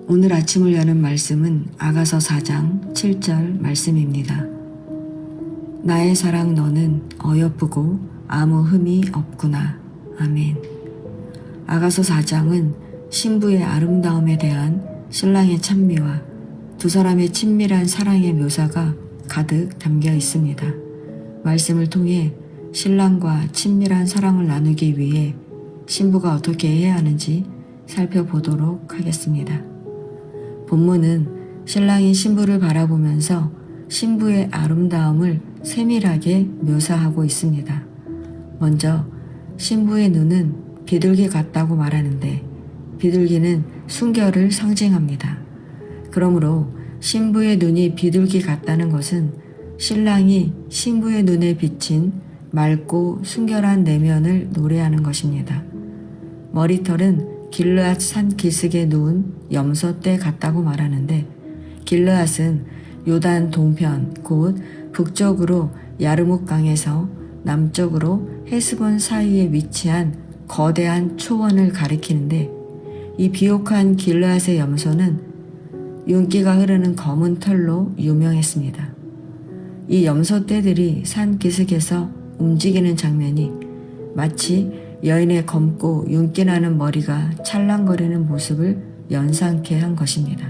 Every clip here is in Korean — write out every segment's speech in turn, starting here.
오늘 아침을 여는 말씀은 아가서 4장 7절 말씀입니다. 나의 사랑 너는 어여쁘고 아무 흠이 없구나. 아멘. 아가서 4장은 신부의 아름다움에 대한 신랑의 찬미와 두 사람의 친밀한 사랑의 묘사가 가득 담겨 있습니다. 말씀을 통해 신랑과 친밀한 사랑을 나누기 위해 신부가 어떻게 해야 하는지 살펴보도록 하겠습니다. 본문은 신랑이 신부를 바라보면서 신부의 아름다움을 세밀하게 묘사하고 있습니다. 먼저 신부의 눈은 비둘기 같다고 말하는데 비둘기는 순결을 상징합니다. 그러므로 신부의 눈이 비둘기 같다는 것은 신랑이 신부의 눈에 비친 맑고 순결한 내면을 노래하는 것입니다. 머리털은 길르앗 산 기슭에 누운 염소떼 같다고 말하는데 길르앗은 요단 동편 곧 북쪽으로 야르묵강에서 남쪽으로 헤스본 사이에 위치한 거대한 초원을 가리키는데 이 비옥한 길르앗의 염소는 윤기가 흐르는 검은 털로 유명했습니다. 이 염소떼들이 산 기슭에서 움직이는 장면이 마치 여인의 검고 윤기나는 머리가 찰랑거리는 모습을 연상케 한 것입니다.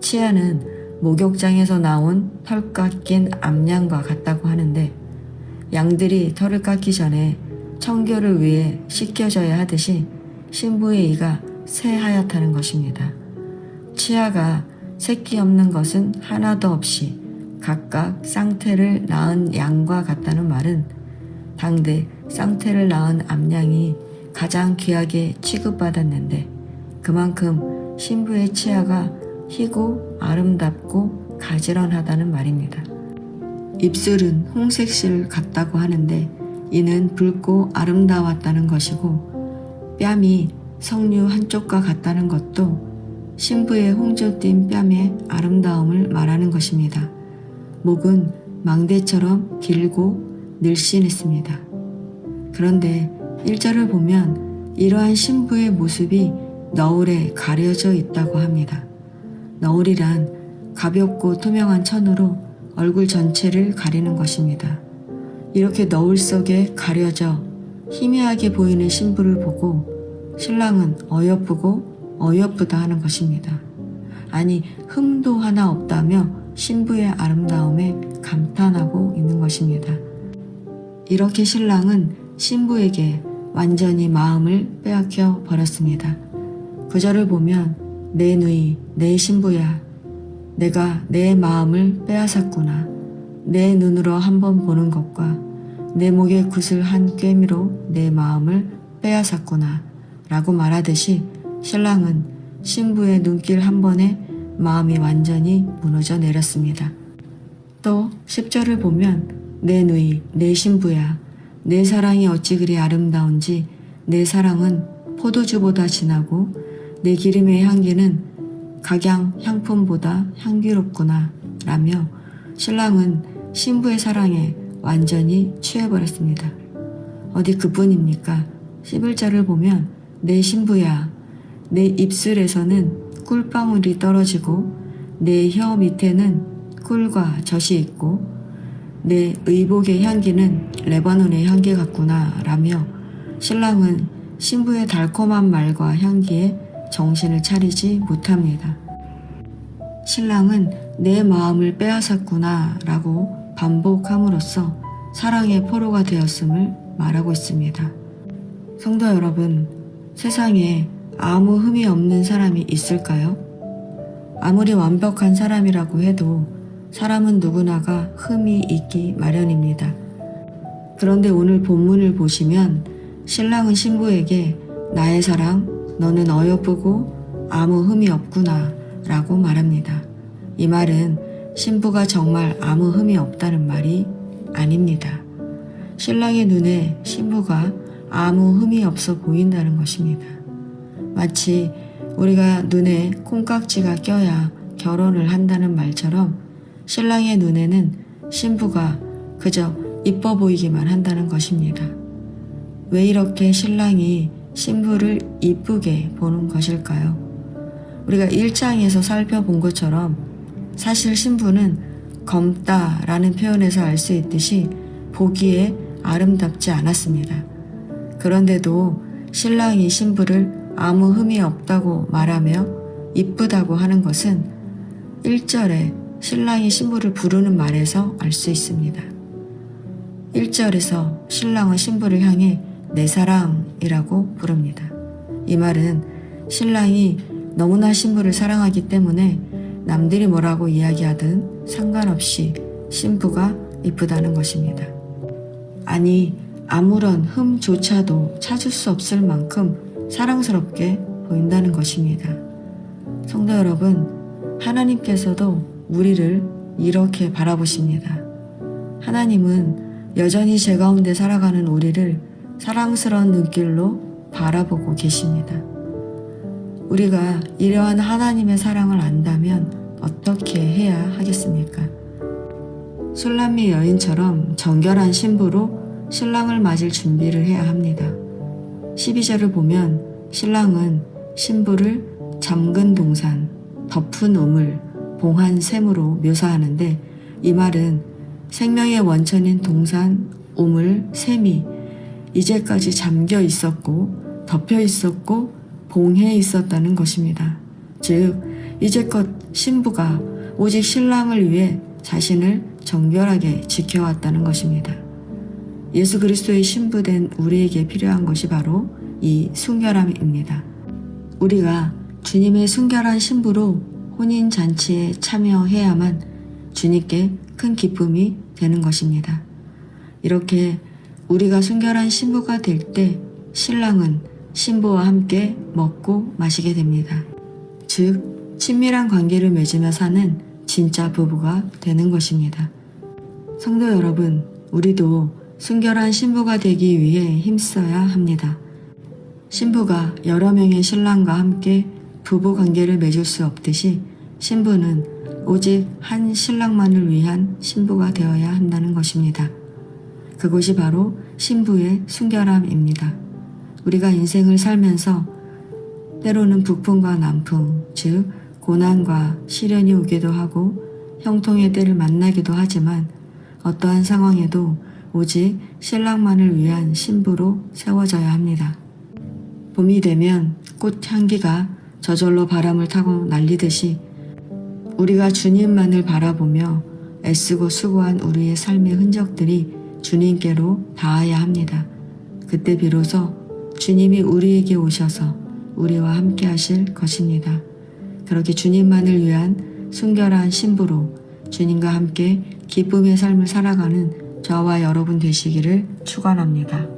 치아는 목욕장에서 나온 털 깎인 암양과 같다고 하는데 양들이 털을 깎기 전에 청결을 위해 씻겨져야 하듯이 신부의 이가 새하얗다는 것입니다. 치아가 새끼 없는 것은 하나도 없이 각각 쌍태를 낳은 양과 같다는 말은 당대 쌍태를 낳은 암양이 가장 귀하게 취급받았는데 그만큼 신부의 치아가 희고 아름답고 가지런하다는 말입니다. 입술은 홍색실 같다고 하는데 이는 붉고 아름다웠다는 것이고 뺨이 석류 한쪽과 같다는 것도 신부의 홍조 띈 뺨의 아름다움을 말하는 것입니다. 목은 망대처럼 길고 늘씬했습니다. 그런데 1절을 보면 이러한 신부의 모습이 너울에 가려져 있다고 합니다. 너울이란 가볍고 투명한 천으로 얼굴 전체를 가리는 것입니다. 이렇게 너울 속에 가려져 희미하게 보이는 신부를 보고 신랑은 어여쁘고 어여쁘다 하는 것입니다. 아니 흠도 하나 없다며 신부의 아름다움에 감탄하고 있는 것입니다. 이렇게 신랑은 신부에게 완전히 마음을 빼앗겨 버렸습니다. 9절을 보면 내 누이 내 신부야 내가 내 마음을 빼앗았구나. 내 눈으로 한번 보는 것과 내 목에 굿을 한 꿰미로 내 마음을 빼앗았구나 라고 말하듯이 신랑은 신부의 눈길 한 번에 마음이 완전히 무너져 내렸습니다. 또 10절을 보면 내 누이 내 신부야 내 사랑이 어찌 그리 아름다운지 내 사랑은 포도주보다 진하고 내 기름의 향기는 각양 향품보다 향기롭구나 라며 신랑은 신부의 사랑에 완전히 취해버렸습니다. 어디 그뿐입니까? 11절을 보면 내 신부야 내 입술에서는 꿀방울이 떨어지고 내 혀 밑에는 꿀과 젖이 있고 내 의복의 향기는 레바논의 향기 같구나 라며 신랑은 신부의 달콤한 말과 향기에 정신을 차리지 못합니다. 신랑은 내 마음을 빼앗았구나 라고 반복함으로써 사랑의 포로가 되었음을 말하고 있습니다. 성도 여러분, 세상에 아무 흠이 없는 사람이 있을까요? 아무리 완벽한 사람이라고 해도 사람은 누구나가 흠이 있기 마련입니다. 그런데 오늘 본문을 보시면 신랑은 신부에게 나의 사랑, 너는 어여쁘고 아무 흠이 없구나 라고 말합니다. 이 말은 신부가 정말 아무 흠이 없다는 말이 아닙니다. 신랑의 눈에 신부가 아무 흠이 없어 보인다는 것입니다. 마치 우리가 눈에 콩깍지가 껴야 결혼을 한다는 말처럼 신랑의 눈에는 신부가 그저 이뻐 보이기만 한다는 것입니다. 왜 이렇게 신랑이 신부를 이쁘게 보는 것일까요? 우리가 1장에서 살펴본 것처럼 사실 신부는 검다라는 표현에서 알 수 있듯이 보기에 아름답지 않았습니다. 그런데도 신랑이 신부를 아무 흠이 없다고 말하며 이쁘다고 하는 것은 1절에 신랑이 신부를 부르는 말에서 알 수 있습니다. 1절에서 신랑은 신부를 향해 내 사랑이라고 부릅니다. 이 말은 신랑이 너무나 신부를 사랑하기 때문에 남들이 뭐라고 이야기하든 상관없이 신부가 이쁘다는 것입니다. 아니, 아무런 흠조차도 찾을 수 없을 만큼 사랑스럽게 보인다는 것입니다. 성도 여러분, 하나님께서도 우리를 이렇게 바라보십니다. 하나님은 여전히 죄 가운데 살아가는 우리를 사랑스러운 눈길로 바라보고 계십니다. 우리가 이러한 하나님의 사랑을 안다면 어떻게 해야 하겠습니까? 술람미 여인처럼 정결한 신부로 신랑을 맞을 준비를 해야 합니다. 12절을 보면 신랑은 신부를 잠근 동산, 덮은 우물, 봉한 샘으로 묘사하는데 이 말은 생명의 원천인 동산, 우물, 샘이 이제까지 잠겨 있었고 덮여 있었고 봉해 있었다는 것입니다. 즉 이제껏 신부가 오직 신랑을 위해 자신을 정결하게 지켜왔다는 것입니다. 예수 그리스도의 신부된 우리에게 필요한 것이 바로 이 순결함입니다. 우리가 주님의 순결한 신부로 혼인잔치에 참여해야만 주님께 큰 기쁨이 되는 것입니다. 이렇게 우리가 순결한 신부가 될 때 신랑은 신부와 함께 먹고 마시게 됩니다. 즉, 친밀한 관계를 맺으며 사는 진짜 부부가 되는 것입니다. 성도 여러분, 우리도 순결한 신부가 되기 위해 힘써야 합니다. 신부가 여러 명의 신랑과 함께 부부 관계를 맺을 수 없듯이 신부는 오직 한 신랑만을 위한 신부가 되어야 한다는 것입니다. 그것이 바로 신부의 순결함입니다. 우리가 인생을 살면서 때로는 북풍과 남풍, 즉 고난과 시련이 오기도 하고 형통의 때를 만나기도 하지만 어떠한 상황에도 오직 신랑만을 위한 신부로 세워져야 합니다. 봄이 되면 꽃 향기가 저절로 바람을 타고 날리듯이 우리가 주님만을 바라보며 애쓰고 수고한 우리의 삶의 흔적들이 주님께로 닿아야 합니다. 그때 비로소 주님이 우리에게 오셔서 우리와 함께 하실 것입니다. 그렇게 주님만을 위한 순결한 신부로 주님과 함께 기쁨의 삶을 살아가는 저와 여러분 되시기를 축원합니다.